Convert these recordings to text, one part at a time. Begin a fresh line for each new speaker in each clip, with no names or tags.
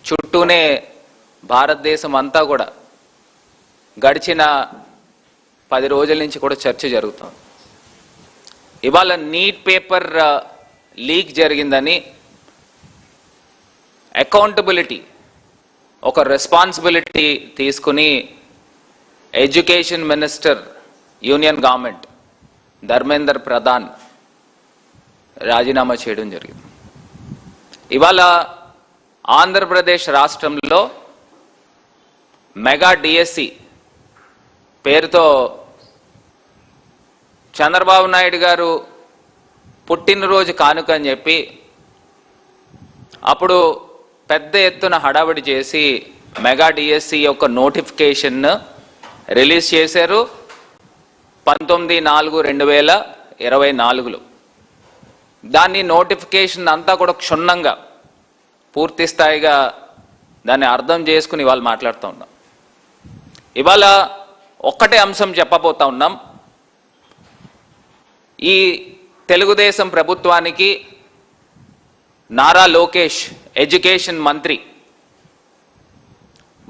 చుట్టూనే భారతదేశం అంతా కూడా గడిచిన 10 రోజుల నుంచి కూడా చర్చ జరుగుతుంది. ఇవాళ నీట్ పేపర్ లీక్ జరిగిందని అకౌంటబిలిటీ ఒక రెస్పాన్సిబిలిటీ తీసుకుని education minister union government Dharmendra Pradhan రాజీనామా చేయడం జరిగింది. ఇవాళ ఆంధ్రప్రదేశ్ రాష్ట్రంలో మెగా డిఎస్సి పేరుతో చంద్రబాబు నాయుడు గారు పుట్టినరోజు కానుక అని చెప్పి అప్పుడు పెద్ద ఎత్తున హడావిడి చేసి మెగా డిఎస్సి యొక్క నోటిఫికేషన్ రిలీజ్ చేశారు 19/4/2024లో. దాన్ని నోటిఫికేషన్ అంతా కూడా క్షుణ్ణంగా పూర్తి స్థాయిగా దాన్ని అర్థం చేసుకుని ఇవాళ మాట్లాడుతూ ఉన్నాం. ఇవాళ ఒక్కటే అంశం చెప్పబోతా ఉన్నాం. ఈ తెలుగుదేశం ప్రభుత్వానికి నారా లోకేష్ ఎడ్యుకేషన్ మంత్రి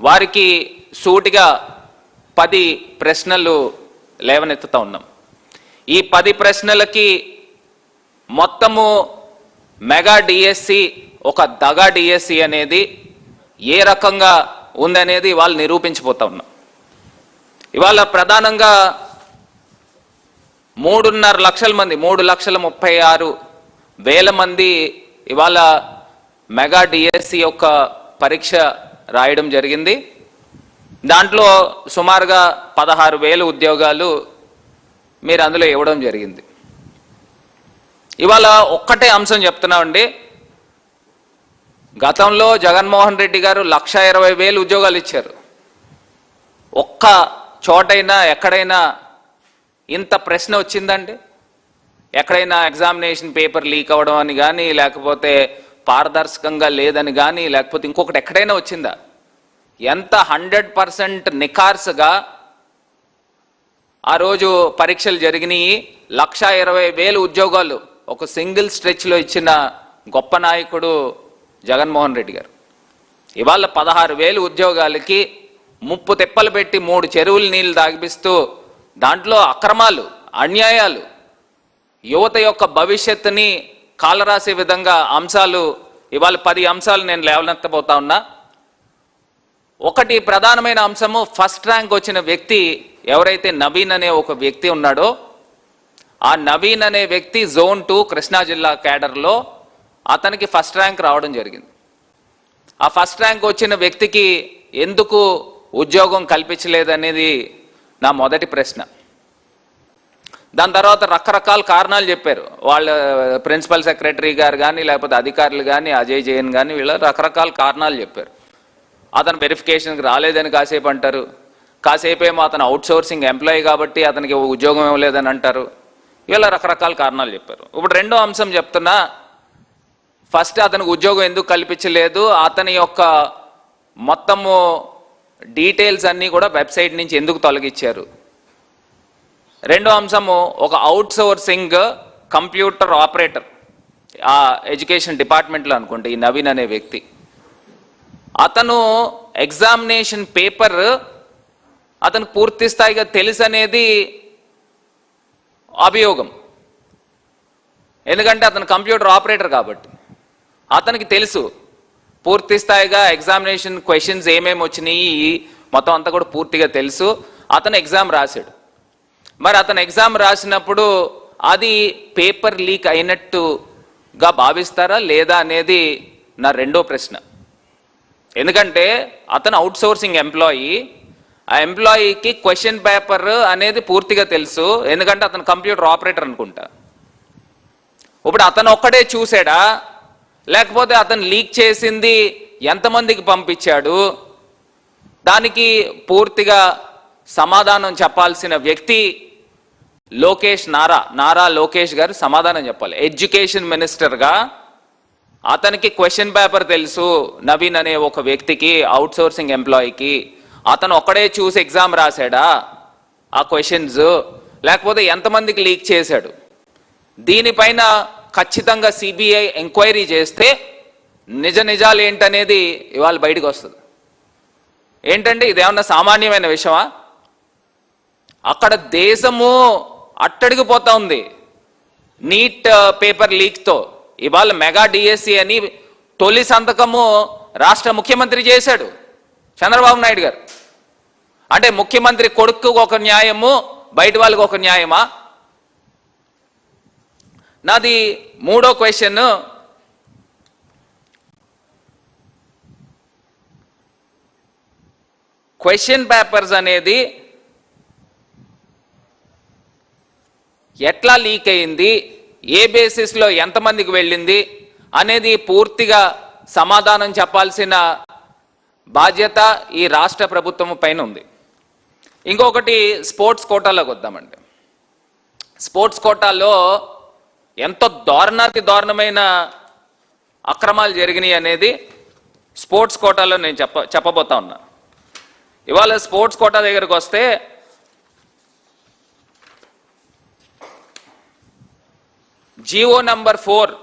వారికి సూటిగా 10 ప్రశ్నలు లేవనెత్తుతా ఉన్నాం. ఈ 10 ప్రశ్నలకి మొత్తము మెగా డిఎస్సి ఒక దగా డిఎస్సి అనేది ఏ రకంగా ఉందనేది ఇవాళ నిరూపించిపోతా ఉన్నాం. ఇవాళ ప్రధానంగా 3.5 లక్షల మంది 3,36,000 మంది ఇవాళ మెగా డిఎస్సి యొక్క పరీక్ష రాయడం జరిగింది. దాంట్లో సుమారుగా 16,000 ఉద్యోగాలు మీరు అందులో ఇవ్వడం జరిగింది. ఇవాళ ఒక్కటే అంశం చెప్తున్నామండి. గతంలో జగన్మోహన్ రెడ్డి గారు 1,20,000 ఉద్యోగాలు ఇచ్చారు. ఒక్క చోటైనా ఎక్కడైనా ఇంత ప్రశ్న వచ్చిందండి? ఎక్కడైనా ఎగ్జామినేషన్ పేపర్ లీక్ అవ్వడం అని కానీ, లేకపోతే పారదర్శకంగా లేదని కానీ, లేకపోతే ఇంకొకటి ఎక్కడైనా వచ్చిందా? ఎంత 100% నిఖార్సుగా ఆ రోజు పరీక్షలు జరిగినాయి. 1,20,000 ఉద్యోగాలు ఒక సింగిల్ స్ట్రెచ్లో ఇచ్చిన గొప్ప నాయకుడు జగన్మోహన్ రెడ్డి గారు. ఇవాళ 16,000 ఉద్యోగాలకి ముప్పు తిప్పలు పెట్టి 3 చెరువుల నీళ్లు తాగిపిస్తూ దాంట్లో అక్రమాలు, అన్యాయాలు, యువత యొక్క భవిష్యత్తుని కాలరాసే విధంగా అంశాలు ఇవాళ 10 అంశాలు నేను లేవనెత్తబోతా ఉన్నా. ఒకటి ప్రధానమైన అంశము, ఫస్ట్ ర్యాంక్ వచ్చిన వ్యక్తి ఎవరైతే నవీన్ అనే ఒక వ్యక్తి ఉన్నాడో, ఆ నవీన్ అనే వ్యక్తి జోన్ 2 కృష్ణా జిల్లా కేడర్లో అతనికి ఫస్ట్ ర్యాంక్ రావడం జరిగింది. ఆ ఫస్ట్ ర్యాంక్ వచ్చిన వ్యక్తికి ఎందుకు ఉద్యోగం కల్పించలేదనేది నా మొదటి ప్రశ్న. దాని తర్వాత రకరకాల కారణాలు చెప్పారు. వాళ్ళ ప్రిన్సిపల్ సెక్రటరీ గారు కానీ, లేకపోతే అధికారులు కానీ, అజయ్ జైన్ కానీ, వీళ్ళ రకరకాల కారణాలు చెప్పారు. అతను వెరిఫికేషన్కి రాలేదని కాసేపు అంటారు, కాసేపు ఏమో అతను అవుట్సోర్సింగ్ ఎంప్లాయీ కాబట్టి అతనికి ఉద్యోగం ఇవ్వలేదని అంటారు. వీళ్ళ రకరకాల కారణాలు చెప్పారు. ఇప్పుడు రెండో అంశం చెప్తున్నా. ఫస్ట్ అతనికి ఉద్యోగం ఎందుకు కల్పించలేదు, అతని యొక్క మొత్తము డీటెయిల్స్ అన్నీ కూడా వెబ్సైట్ నుంచి ఎందుకు తొలగించారు. రెండో అంశము, ఒక అవుట్సోర్సింగ్ కంప్యూటర్ ఆపరేటర్ ఆ ఎడ్యుకేషన్ డిపార్ట్మెంట్లో అనుకుంటే ఈ నవీన్ అనే వ్యక్తి, అతను ఎగ్జామినేషన్ పేపర్ అతనికి పూర్తి స్థాయిగా తెలుసు అనేది అభియోగం. ఎందుకంటే అతను కంప్యూటర్ ఆపరేటర్ కాబట్టి అతనికి తెలుసు పూర్తి స్థాయిగా ఎగ్జామినేషన్ క్వశ్చన్స్ ఏమేమి వచ్చినాయి మొత్తం అంతా కూడా పూర్తిగా తెలుసు. అతను ఎగ్జామ్ రాశాడు. మరి అతను ఎగ్జామ్ రాసినప్పుడు అది పేపర్ లీక్ అయినట్టుగా భావిస్తారా లేదా అనేది నా రెండో ప్రశ్న. ఎందుకంటే అతను అవుట్సోర్సింగ్ ఎంప్లాయీ, ఆ ఎంప్లాయీకి క్వశ్చన్ పేపర్ అనేది పూర్తిగా తెలుసు, ఎందుకంటే అతను కంప్యూటర్ ఆపరేటర్ అనుకుంటా. ఇప్పుడు అతను ఒక్కడే చూసాడా, లేకపోతే అతను లీక్ చేసింది ఎంతమందికి పంపించాడు, దానికి పూర్తిగా సమాధానం చెప్పాల్సిన వ్యక్తి లోకేష్, నారా లోకేష్ గారు సమాధానం చెప్పాలి. ఎడ్యుకేషన్ మినిస్టర్గా అతనికి క్వశ్చన్ పేపర్ తెలుసు నవీన్ అనే ఒక వ్యక్తికి, అవుట్సోర్సింగ్ ఎంప్లాయీకి. అతను ఒక్కడే చూసి ఎగ్జామ్ రాశాడా ఆ క్వశ్చన్స్, లేకపోతే ఎంతమందికి లీక్ చేశాడు? దీనిపైన ఖచ్చితంగా సిబిఐ ఎంక్వైరీ చేస్తే నిజాలు ఏంటనేది ఇవాళ బయటకు వస్తుంది. ఏంటంటే ఇదేమన్నా సామాన్యమైన విషయమా? అక్కడ దేశము అట్టడిగిపోతా ఉంది నీట్ పేపర్ లీక్తో. ఇవాళ మెగా డిఎస్సి అని తొలి సంతకము రాష్ట్ర ముఖ్యమంత్రి చేశాడు చంద్రబాబు నాయుడు గారు. అంటే ముఖ్యమంత్రి కొడుకు ఒక న్యాయము, బయట వాళ్ళకి ఒక న్యాయమా? నాది మూడో క్వశ్చన్, క్వశ్చన్ పేపర్స్ అనేది ఎట్లా లీక్ అయింది, ఏ బేసిస్లో ఎంతమందికి వెళ్ళింది అనేది పూర్తిగా సమాధానం చెప్పాల్సిన బాధ్యత ఈ రాష్ట్ర ప్రభుత్వం పైన ఉంది. ఇంకొకటి స్పోర్ట్స్ కోటాలోకి వద్దామండి. స్పోర్ట్స్ కోటాలో ఎంతో దారుణమైన అక్రమాలు జరిగినాయి అనేది స్పోర్ట్స్ కోటాలో నేను చెప్పబోతా ఉన్నా. ఇవాళ స్పోర్ట్స్ కోటా దగ్గరకు వస్తే జీవో నంబర్ 4,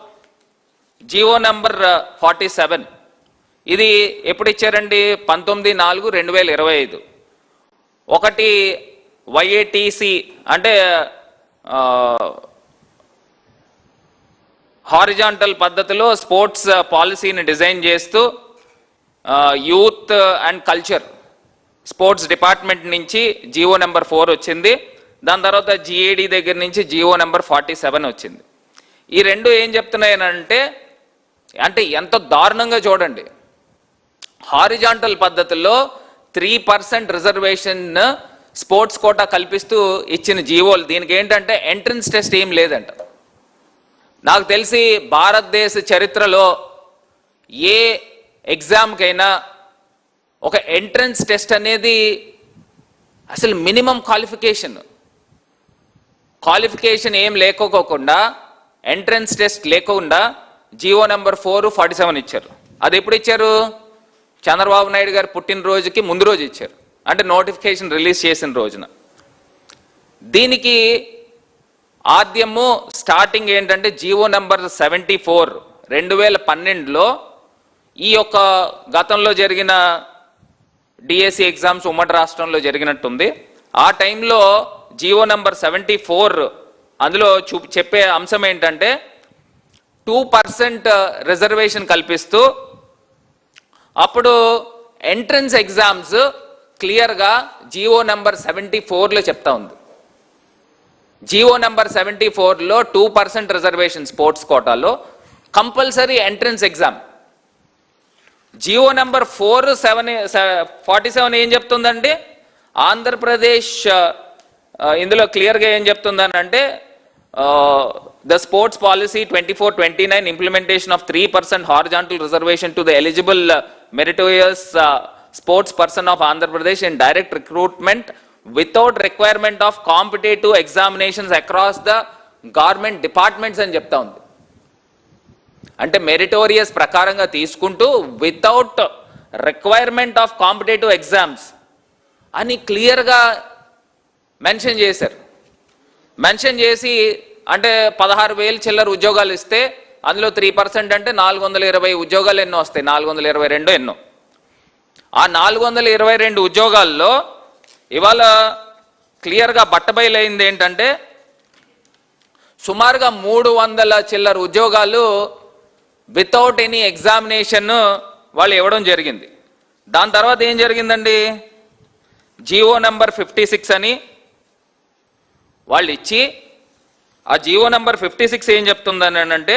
జీవో నంబర్ 47 ఇది ఎప్పుడు ఇచ్చారండి? 19/4/2025. ఒకటి వైఏటిసి అంటే హారిజాంటల్ పద్ధతిలో స్పోర్ట్స్ పాలసీని డిజైన్ చేస్తూ youth and culture sports department నుంచి జీవో నెంబర్ 4 వచ్చింది. దాని తర్వాత జిఏడి దగ్గర నుంచి జీవో నెంబర్ 47 వచ్చింది. ఈ రెండు ఏం చెప్తున్నాయనంటే, అంటే ఎంత దారుణంగా చూడండి, హారిజాంటల్ పద్ధతిలో 3% రిజర్వేషన్ స్పోర్ట్స్ కోటా కల్పిస్తూ ఇచ్చిన జీవోలు. దీనికి ఏంటంటే ఎంట్రన్స్ టెస్ట్ ఏం లేదంట. నాకు తెలిసి భారతదేశ చరిత్రలో ఏ ఎగ్జామ్కైనా ఒక ఎంట్రన్స్ టెస్ట్ అనేది అసలు మినిమం క్వాలిఫికేషన్ ఏం లేకోకుండా, ఎంట్రన్స్ టెస్ట్ లేకుండా జీవో నెంబర్ 447 ఇచ్చారు. అది ఎప్పుడు ఇచ్చారు? చంద్రబాబు నాయుడు గారు పుట్టినరోజుకి ముందు రోజు ఇచ్చారు, అంటే నోటిఫికేషన్ రిలీజ్ చేసిన రోజున. దీనికి ఆద్యము స్టార్టింగ్ ఏంటంటే జీవో నెంబర్ 74 2012లో ఈ యొక్క గతంలో జరిగిన డిఎస్సి ఎగ్జామ్స్ ఉమ్మడి రాష్ట్రంలో జరిగినట్టుంది. ఆ టైంలో జీవో నెంబర్ 74 అందులో చెప్పే అంశం ఏంటంటే 2% రిజర్వేషన్ కల్పిస్తూ అప్పుడు ఎంట్రన్స్ ఎగ్జామ్స్ క్లియర్గా జీవో నెంబర్ 74లో చెప్తా ఉంది. జీవో నెంబర్ 74లో 2% రిజర్వేషన్ స్పోర్ట్స్ కోటాలో compulsory entrance exam. GO number 47 ఏం చెప్తుందండి? ఆంధ్రప్రదేశ్ ఇందులో క్లియర్గా ఏం చెప్తుందని అంటే the sports policy 24-29 implementation of 3% horizontal reservation to the eligible meritorious sports person of Andhra Pradesh in direct recruitment without requirement of competitive examinations across the government departments అని చెప్తా ఉంది. అంటే మెరిటోరియస్ ప్రకారంగా తీసుకుంటూ without requirement of competitive exams అని క్లియర్గా mention చేశారు. Mention చేసి అంటే 16,000 చిల్లర ఉద్యోగాలు ఇస్తే అందులో 3% అంటే 420 ఉద్యోగాలు ఎన్నో వస్తాయి, 422 ఎన్నో. ఆ 422 ఉద్యోగాల్లో ఇవాళ క్లియర్గా బట్టబయలైంది ఏంటంటే సుమారుగా 300 చిల్లర ఉద్యోగాలు వితౌట్ ఎనీ ఎగ్జామినేషన్ వాళ్ళు ఇవ్వడం జరిగింది. దాని తర్వాత ఏం జరిగిందండి? జీవో నెంబర్ 56 అని వాళ్ళు ఇచ్చి, ఆ జీవో నెంబర్ 56 ఏం చెప్తుందని అంటే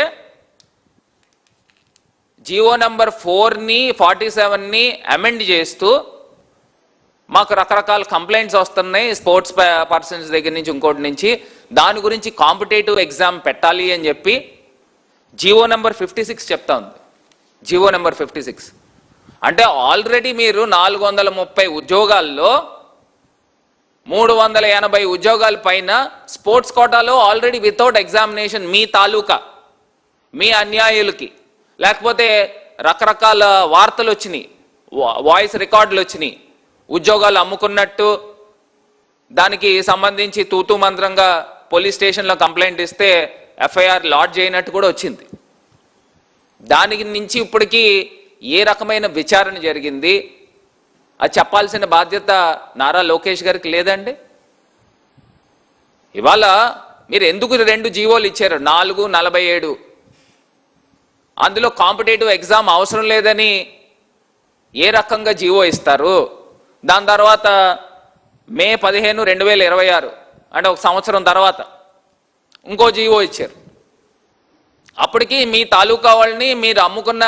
జీవో నెంబర్ 4ని 47ని అమెండ్ చేస్తూ మాకు రకరకాల కంప్లైంట్స్ వస్తున్నాయి స్పోర్ట్స్ పర్సన్స్ దగ్గర నుంచి ఇంకోటి నుంచి, దాని గురించి కాంపిటేటివ్ ఎగ్జామ్ పెట్టాలి అని చెప్పి జీవో నెంబర్ 56 చెప్తా ఉంది. జీవో నెంబర్ 56 అంటే ఆల్రెడీ మీరు 430 ఉద్యోగాల్లో 380 ఉద్యోగాల పైన స్పోర్ట్స్ కోటాలో ఆల్రెడీ వితౌట్ ఎగ్జామినేషన్ మీ తాలూకా మీ అన్యాయులకి, లేకపోతే రకరకాల వార్తలు వచ్చినాయి, వాయిస్ రికార్డులు వచ్చినాయి, ఉద్యోగాలు అమ్ముకున్నట్టు దానికి సంబంధించి తూతూ మంత్రంగా పోలీస్ స్టేషన్లో కంప్లైంట్ ఇస్తే ఎఫ్ఐఆర్ లాడ్జ్ అయినట్టు కూడా వచ్చింది. దానికి నుంచి ఇప్పటికీ ఏ రకమైన విచారణ జరిగింది అది చెప్పాల్సిన బాధ్యత నారా లోకేష్ గారికి లేదండి? ఇవాళ మీరు ఎందుకు 2 జీవోలు ఇచ్చారు? 447 అందులో కాంపిటేటివ్ ఎగ్జామ్ అవసరం లేదని ఏ రకంగా జీవో ఇస్తారు? దాని తర్వాత మే 15, 2026 అంటే ఒక సంవత్సరం తర్వాత ఇంకో జీవో ఇచ్చారు. అప్పటికి మీ తాలూకా వాళ్ళని మీరు అమ్ముకున్న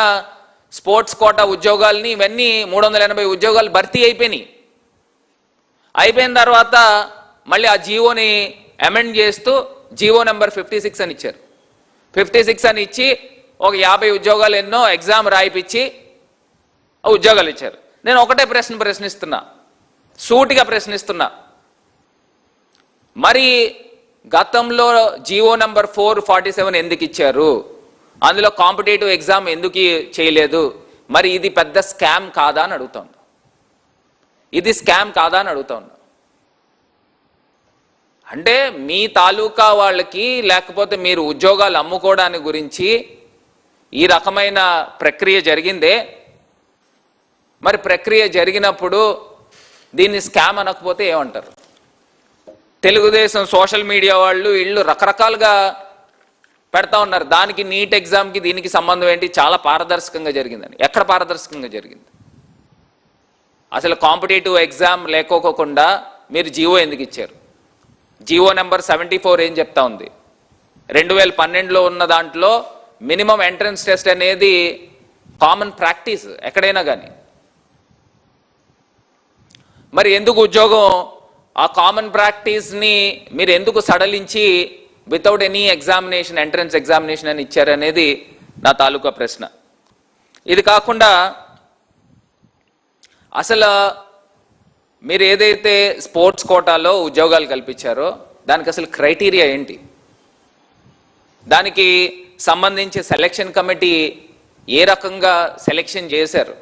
స్పోర్ట్స్ కోటా ఉద్యోగాలని ఇవన్నీ 380 ఉద్యోగాలు భర్తీ అయిపోయినాయి. అయిపోయిన తర్వాత మళ్ళీ ఆ జీవోని అమెండ్ చేస్తూ జీవో నెంబర్ 56 అని ఇచ్చారు. 56 అని ఇచ్చి ఒక 50 ఉద్యోగాలు ఎన్నో ఎగ్జామ్ రాయిపించి ఉద్యోగాలు ఇచ్చారు. నేను ఒకటే ప్రశ్నిస్తున్నా, సూటిగా ప్రశ్నిస్తున్నా, మరి గతంలో జీవో నెంబర్ 447 ఎందుకు ఇచ్చారు? అందులో కాంపిటేటివ్ ఎగ్జామ్ ఎందుకు చేయలేదు? మరి ఇది పెద్ద స్కామ్ కాదా అని అడుగుతాను. ఇది స్కామ్ కాదా అని అడుగుతాను. అంటే మీ తాలూకా వాళ్ళకి లేకపోతే మీరు ఉద్యోగాలు అమ్ముకోవడానికి గురించి ఈ రకమైన ప్రక్రియ జరిగిందే. మరి ప్రక్రియ జరిగినప్పుడు దీన్ని స్కామ్ అనకపోతే ఏమంటారు? తెలుగుదేశం సోషల్ మీడియా వాళ్ళు ఇళ్ళు రకరకాలుగా పెడతా ఉన్నారు. దానికి నీట్ ఎగ్జామ్కి దీనికి సంబంధం ఏంటి? చాలా పారదర్శకంగా జరిగిందని. ఎక్కడ పారదర్శకంగా జరిగింది? అసలు కాంపిటేటివ్ ఎగ్జామ్ లేకోకుండా మీరు జీవో ఎందుకు ఇచ్చారు? జీవో నెంబర్ 74 ఏం చెప్తా ఉంది? 2012లో ఉన్న దాంట్లో మినిమం ఎంట్రన్స్ టెస్ట్ అనేది కామన్ ప్రాక్టీస్ ఎక్కడైనా కానీ. మరి ఎందుకు ఉద్యోగం ఆ కామన్ ప్రాక్టీస్ని మీరు ఎందుకు సడలించి without any examination entrance examination అని ఇచ్చారనేది నా తాలూకా ప్రశ్న. ఇది కాకుండా అసలు మీరు ఏదైతే స్పోర్ట్స్ కోటాలో ఉద్యోగాలు కల్పించారో దానికి అసలు క్రైటీరియా ఏంటి? దానికి సంబంధించి సెలక్షన్ కమిటీ ఏ రకంగా సెలెక్షన్ చేశారు?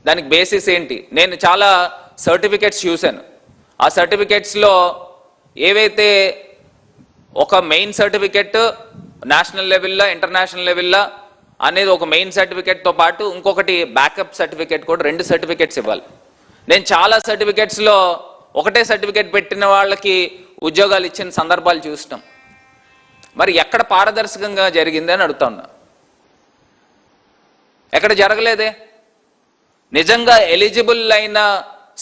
దానికి బేసిస్ ఏంటి? నేను చాలా సర్టిఫికెట్స్ చూశాను. ఆ సర్టిఫికెట్స్లో ఏవైతే ఒక మెయిన్ సర్టిఫికెట్ నేషనల్ లెవెల్లో ఇంటర్నేషనల్ లెవెల్లో అనేది ఒక మెయిన్ సర్టిఫికెట్తో పాటు ఇంకొకటి బ్యాకప్ సర్టిఫికెట్ కూడా 2 సర్టిఫికెట్స్ ఇవ్వాలి. నేను చాలా సర్టిఫికెట్స్లో ఒకటే సర్టిఫికెట్ పెట్టిన వాళ్ళకి ఉద్యోగాలు ఇచ్చిన సందర్భాలు చూసినాం. మరి ఎక్కడ పారదర్శకంగా జరిగిందని అడుగుతా ఉన్నా. ఎక్కడ జరగలేదే. నిజంగా ఎలిజిబుల్ అయిన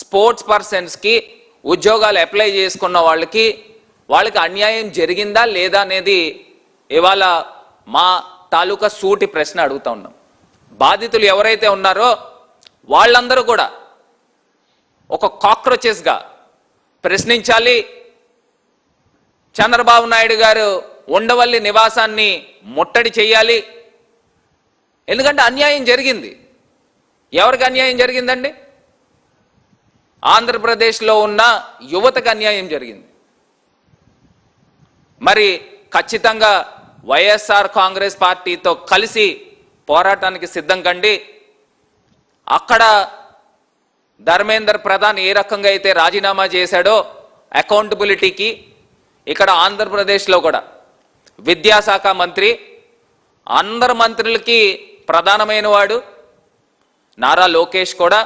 స్పోర్ట్స్ పర్సన్స్కి ఉద్యోగాలు అప్లై చేసుకున్న వాళ్ళకి అన్యాయం జరిగిందా లేదా అనేది ఇవాళ మా తాలూకా సూటి ప్రశ్న అడుగుతా ఉన్నాం. బాధితులు ఎవరైతే ఉన్నారో వాళ్ళందరూ కూడా ఒక కాక్రోచెస్గా ప్రశ్నించాలి. చంద్రబాబు నాయుడు గారు ఉండవల్లి నివాసాన్ని ముట్టడి చేయాలి. ఎందుకంటే అన్యాయం జరిగింది. ఎవరికి అన్యాయం జరిగిందండి? ఆంధ్రప్రదేశ్లో ఉన్న యువతకు అన్యాయం జరిగింది. మరి ఖచ్చితంగా వైఎస్ఆర్ కాంగ్రెస్ పార్టీతో కలిసి పోరాటానికి సిద్ధం కండి. అక్కడ ధర్మేంద్ర ప్రధాన్ ఏ రకంగా అయితే రాజీనామా చేశాడో అకౌంటబిలిటీకి, ఇక్కడ ఆంధ్రప్రదేశ్లో కూడా విద్యాశాఖ మంత్రి అందరు మంత్రులకి ప్రధానమైన వాడు నారా లోకేష్ కూడా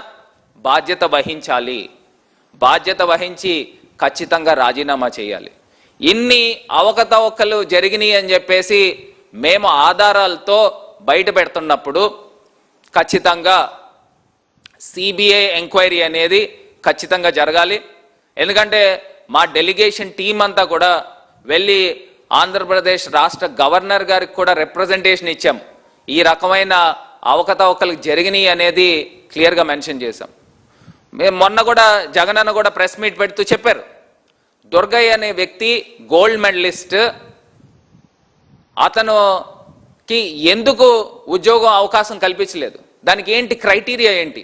బాధ్యత వహించాలి. బాధ్యత వహించి ఖచ్చితంగా రాజీనామా చేయాలి. ఇన్ని అవకతవకలు జరిగినాయి అని చెప్పేసి మేము ఆధారాలతో బయట పెడుతున్నప్పుడు ఖచ్చితంగా సిబిఐ ఎంక్వైరీ అనేది ఖచ్చితంగా జరగాలి. ఎందుకంటే మా డెలిగేషన్ టీం అంతా కూడా వెళ్ళి ఆంధ్రప్రదేశ్ రాష్ట్ర గవర్నర్ గారికి కూడా రిప్రజెంటేషన్ ఇచ్చాం. ఈ రకమైన అవకతవకలు జరిగినాయి అనేది క్లియర్గా మెన్షన్ చేశాం. మేము మొన్న కూడా జగనన్న కూడా ప్రెస్ మీట్ పెడుతూ చెప్పారు, దుర్గయ్య అనే వ్యక్తి గోల్డ్ మెడలిస్ట్, అతనుకి ఎందుకు ఉద్యోగం అవకాశం కల్పించలేదు? దానికి ఏంటి క్రైటీరియా ఏంటి?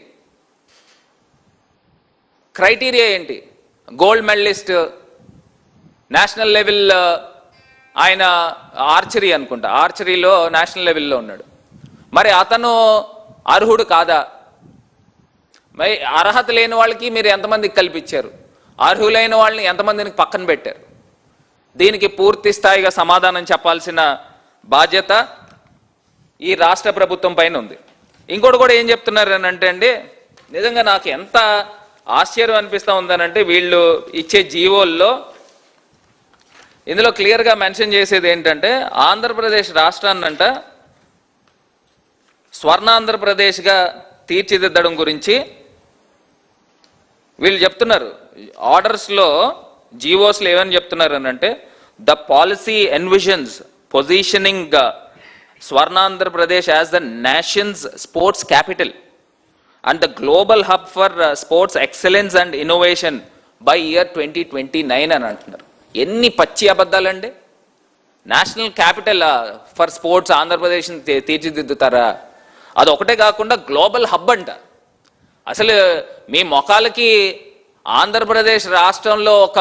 క్రైటీరియా ఏంటి? గోల్డ్ మెడలిస్ట్, నేషనల్ లెవెల్, ఆయన ఆర్చరీ అనుకుంటా, ఆర్చరీలో నేషనల్ లెవెల్లో ఉన్నాడు. మరి అతను అర్హుడు కాదా? మరి అర్హత లేని వాళ్ళకి మీరు ఎంతమందికి కల్పించారు? అర్హులైన వాళ్ళని ఎంతమందిని పక్కన పెట్టారు? దీనికి పూర్తి స్థాయిగా సమాధానం చెప్పాల్సిన బాధ్యత ఈ రాష్ట్ర ప్రభుత్వం పైన ఉంది. ఇంకోటి కూడా ఏం చెప్తున్నారు అని అంటే అండి, నిజంగా నాకు ఎంత ఆశ్చర్యం అనిపిస్తూ ఉందనంటే, వీళ్ళు ఇచ్చే జీవోల్లో ఇందులో క్లియర్గా మెన్షన్ చేసేది ఏంటంటే, ఆంధ్రప్రదేశ్ రాష్ట్రాన్నంట స్వర్ణాంధ్రప్రదేశ్గా తీర్చిదిద్దడం గురించి వీళ్ళు చెప్తున్నారు. ఆర్డర్స్లో జీవోస్లో ఏమని చెప్తున్నారు అని అంటే, the policy envisions positioning Swarna Andhra Pradesh as the nation's sports capital and the global hub for sports excellence and innovation by year 2029 అని అంటున్నారు. ఎన్ని పచ్చి అబద్ధాలండి! నేషనల్ క్యాపిటల్ ఫర్ స్పోర్ట్స్ ఆంధ్రప్రదేశ్ని తీర్చిదిద్దుతారా? అదొకటే కాకుండా గ్లోబల్ హబ్ అంట. అసలు మీ మొఖాలకి ఆంధ్రప్రదేశ్ రాష్ట్రంలో ఒక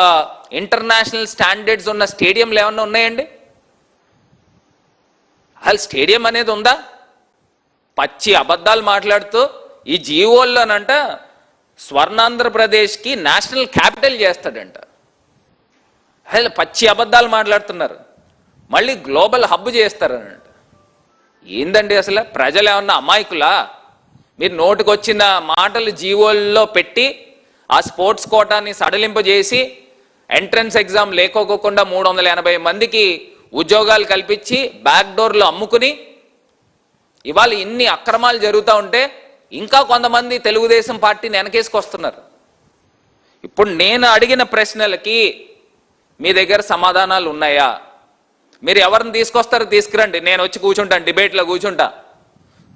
ఇంటర్నేషనల్ స్టాండర్డ్స్ ఉన్న స్టేడియంలు ఏమన్నా ఉన్నాయండి? అసలు స్టేడియం అనేది ఉందా? పచ్చి అబద్ధాలు మాట్లాడుతూ ఈ జీవోల్లోనంట స్వర్ణాంధ్రప్రదేశ్కి నేషనల్ క్యాపిటల్ చేస్తాడంట. అసలు పచ్చి అబద్ధాలు మాట్లాడుతున్నారు. మళ్ళీ గ్లోబల్ హబ్ చేస్తారనంట. ఏందండి అసలు? ప్రజలు ఏమన్నా అమాయకులా? మీరు నోటికొచ్చిన మాటలు జీవోల్లో పెట్టి ఆ స్పోర్ట్స్ కోటాని సడలింపజేసి ఎంట్రన్స్ ఎగ్జామ్ లేకోకుండా 380 మందికి ఉద్యోగాలు కల్పించి బ్యాక్ డోర్లు అమ్ముకుని ఇవాళ ఇన్ని అక్రమాలు జరుగుతూ ఉంటే ఇంకా కొంతమంది తెలుగుదేశం పార్టీని వెనకేసుకొస్తున్నారు. ఇప్పుడు నేను అడిగిన ప్రశ్నలకి మీ దగ్గర సమాధానాలు ఉన్నాయా? మీరు ఎవరిని తీసుకొస్తారో తీసుకురండి, నేను వచ్చి కూర్చుంటాను, డిబేట్లో కూర్చుంటా.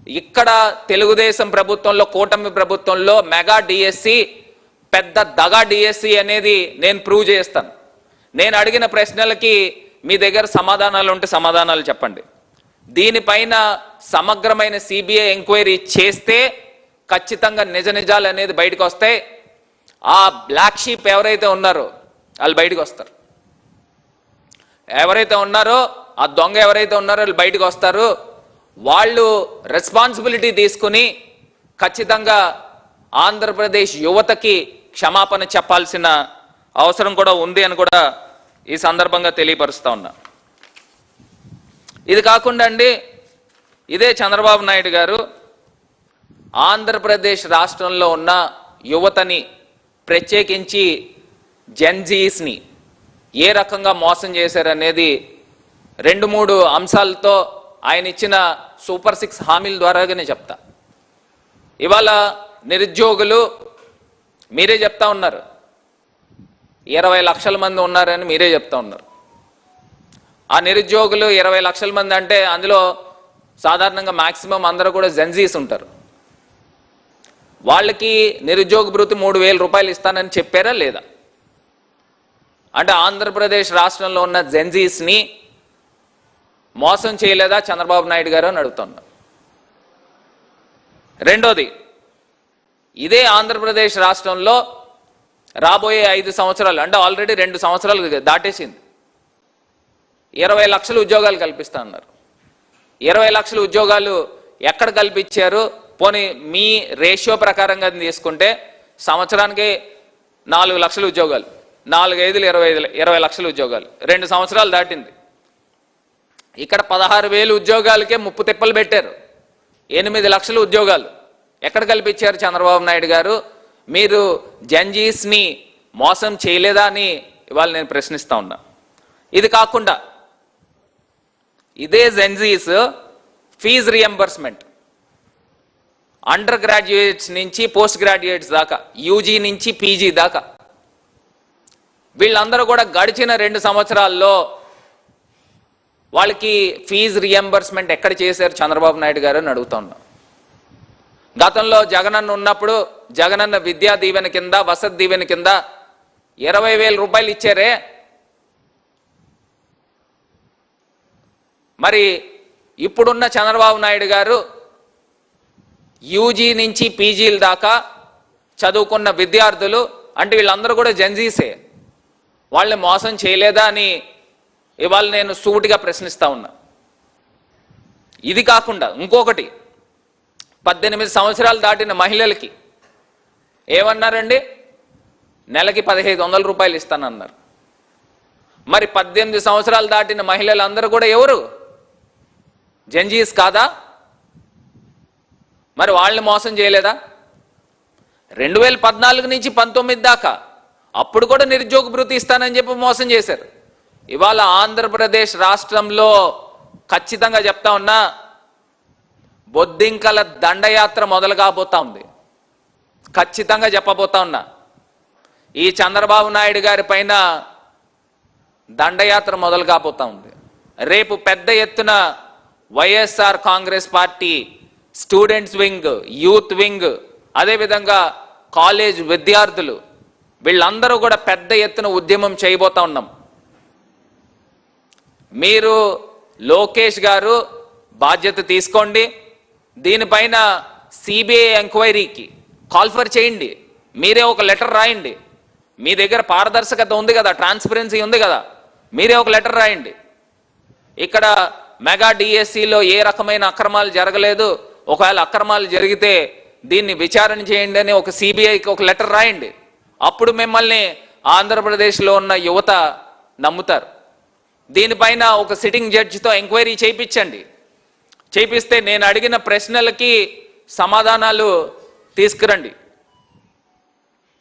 ఇక్కడ తెలుగుదేశం ప్రభుత్వంలో, కూటమి ప్రభుత్వంలో మెగా డిఎస్సి పెద్ద దగా డిఎస్సి అనేది నేను ప్రూవ్ చేస్తాను. నేను అడిగిన ప్రశ్నలకి మీ దగ్గర సమాధానాలు ఉంటే సమాధానాలు చెప్పండి. దీనిపైన సమగ్రమైన సిబిఐ ఎంక్వైరీ చేస్తే ఖచ్చితంగా నిజ నిజాలు అనేది బయటకు వస్తాయి. ఆ బ్లాక్ షీప్ ఎవరైతే ఉన్నారో వాళ్ళు బయటకు వస్తారు. ఎవరైతే ఉన్నారో ఆ దొంగ ఎవరైతే ఉన్నారో వాళ్ళు బయటకు వస్తారు. వాళ్ళు రెస్పాన్సిబిలిటీ తీసుకుని ఖచ్చితంగా ఆంధ్రప్రదేశ్ యువతకి క్షమాపణ చెప్పాల్సిన అవసరం కూడా ఉంది అని కూడా ఈ సందర్భంగా తెలియపరుస్తా ఉన్నా. ఇది కాకుండా అండి, ఇదే చంద్రబాబు నాయుడు గారు ఆంధ్రప్రదేశ్ రాష్ట్రంలో ఉన్న యువతని, ప్రత్యేకించి జెన్జీస్ని ఏ రకంగా మోసం చేశారనేది 2-3 అంశాలతో ఆయన ఇచ్చిన సూపర్ 6 హామీల ద్వారాగానే చెప్తా. ఇవాళ నిరుద్యోగులు మీరే చెప్తా ఉన్నారు, 20 లక్షల మంది ఉన్నారని మీరే చెప్తా ఉన్నారు. ఆ నిరుద్యోగులు 20 లక్షల మంది అంటే అందులో సాధారణంగా మాక్సిమం అందరూ కూడా జెన్జీస్ ఉంటారు. వాళ్ళకి నిరుద్యోగ భృతి 3,000 రూపాయలు ఇస్తానని చెప్పారా లేదా? అంటే ఆంధ్రప్రదేశ్ రాష్ట్రంలో ఉన్న జెన్జీస్ని మోసం చేయలేదా చంద్రబాబు నాయుడు గారు అని అడుగుతున్నా. రెండోది, ఇదే ఆంధ్రప్రదేశ్ రాష్ట్రంలో రాబోయే 5 సంవత్సరాలు అంటే ఆల్రెడీ 2 సంవత్సరాలు దాటేసింది, 20 లక్షల ఉద్యోగాలు కల్పిస్తా అన్నారు. 20 లక్షల ఉద్యోగాలు ఎక్కడ కల్పించారు? పోనీ మీ రేషియో ప్రకారంగా తీసుకుంటే సంవత్సరానికి 4 లక్షల ఉద్యోగాలు, 4-5 20 లక్షల ఉద్యోగాలు, 2 సంవత్సరాలు దాటింది. ఇక్కడ 16,000 ఉద్యోగాలకే ముప్పు తిప్పలు పెట్టారు. 8 లక్షల ఉద్యోగాలు ఎక్కడ కల్పించారు చంద్రబాబు నాయుడు గారు? మీరు జెన్జీస్ని మోసం చేయలేదా అని ఇవాళ నేను ప్రశ్నిస్తా ఉన్నా. ఇది కాకుండా ఇదే జెన్జీస్ ఫీజు రియంబర్స్మెంట్ అండర్ గ్రాడ్యుయేట్స్ నుంచి పోస్ట్ గ్రాడ్యుయేట్స్ దాకా, యూజీ నుంచి పీజీ దాకా, వీళ్ళందరూ కూడా గడిచిన 2 సంవత్సరాల్లో వాళ్ళకి ఫీజు రియంబర్స్మెంట్ ఎక్కడ చేశారు చంద్రబాబు నాయుడు గారు అని అడుగుతా ఉన్నా. గతంలో జగనన్న ఉన్నప్పుడు జగనన్న విద్యా దీవెన కింద, వసతి దీవెన కింద 20,000 రూపాయలు ఇచ్చారే, మరి ఇప్పుడున్న చంద్రబాబు నాయుడు గారు యూజీ నుంచి పీజీల దాకా చదువుకున్న విద్యార్థులు అంటే వీళ్ళందరూ కూడా జెన్జీసే, వాళ్ళని మోసం చేయలేదా అని ఇవాళ నేను సూటిగా ప్రశ్నిస్తా ఉన్నా. ఇది కాకుండా ఇంకొకటి, 18 సంవత్సరాలు దాటిన మహిళలకి ఏమన్నారండి? నెలకి 1,500 రూపాయలు ఇస్తానన్నారు. మరి 18 సంవత్సరాలు దాటిన మహిళలందరూ కూడా ఎవరు? జెన్జీస్ కాదా? మరి వాళ్ళని మోసం చేయలేదా? 2014 నుంచి 19 దాకా అప్పుడు కూడా నిరుద్యోగ భృతి ఇస్తానని చెప్పి మోసం చేశారు. ఇవాళ ఆంధ్రప్రదేశ్ రాష్ట్రంలో ఖచ్చితంగా చెప్తా ఉన్నా, బొద్దింకల దండయాత్ర మొదలు కాబోతా ఉంది. ఖచ్చితంగా చెప్పబోతా ఉన్నా, ఈ చంద్రబాబు నాయుడు గారి పైన దండయాత్ర మొదలు కాబోతా ఉంది. రేపు పెద్ద ఎత్తున YSR Congress party students wing, youth wing, అదేవిధంగా కాలేజ్ విద్యార్థులు వీళ్ళందరూ కూడా పెద్ద ఎత్తున ఉద్యమం చేయబోతా ఉన్నాం. మీరు లోకేష్ గారు బాధ్యత తీసుకోండి, దీనిపైన సిబిఐ ఎంక్వైరీకి కాల్ఫర్ చేయండి, మీరే ఒక లెటర్ రాయండి. మీ దగ్గర పారదర్శకత ఉంది కదా, ట్రాన్స్పరెన్సీ ఉంది కదా, మీరే ఒక లెటర్ రాయండి. ఇక్కడ మెగా డిఎస్సిలో ఏ రకమైన అక్రమాలు జరగలేదు, ఒకవేళ అక్రమాలు జరిగితే దీన్ని విచారణ చేయండి అని ఒక సిబిఐకి ఒక లెటర్ రాయండి. అప్పుడు మిమ్మల్ని ఆంధ్రప్రదేశ్లో ఉన్న యువత నమ్ముతారు. దీనిపైన ఒక సిట్టింగ్ జడ్జితో ఎంక్వైరీ చేయించండి. చేపిస్తే నేను అడిగిన ప్రశ్నలకి సమాధానాలు తీసుకురండి.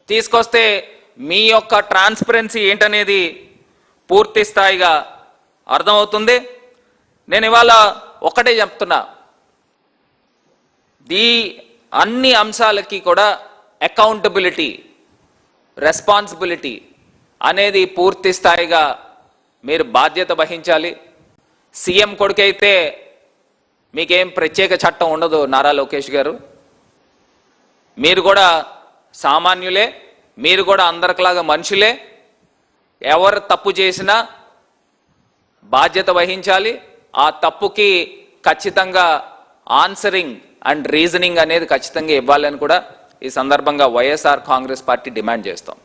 తీసుకొస్తే మీ యొక్క ట్రాన్స్పరెన్సీ ఏంటనేది పూర్తి స్థాయిగా అర్థమవుతుంది. నేను ఇవాళ ఒకటే చెప్తున్నా, అన్ని అంశాలకి కూడా అకౌంటబిలిటీ, రెస్పాన్సిబిలిటీ అనేది పూర్తి స్థాయిగా మీరు బాధ్యత వహించాలి. సీఎం కొడుకైతే మీకేం ప్రత్యేక చట్టం ఉండదు నారా లోకేష్ గారు. మీరు కూడా సామాన్యులే, మీరు కూడా అందరిలాగా మనుషులే. ఎవరు తప్పు చేసినా బాధ్యత వహించాలి. ఆ తప్పుకి ఖచ్చితంగా ఆన్సరింగ్ అండ్ రీజనింగ్ అనేది ఖచ్చితంగా ఇవ్వాలని కూడా ఈ సందర్భంగా వైఎస్ఆర్ కాంగ్రెస్ పార్టీ డిమాండ్ చేస్తాం.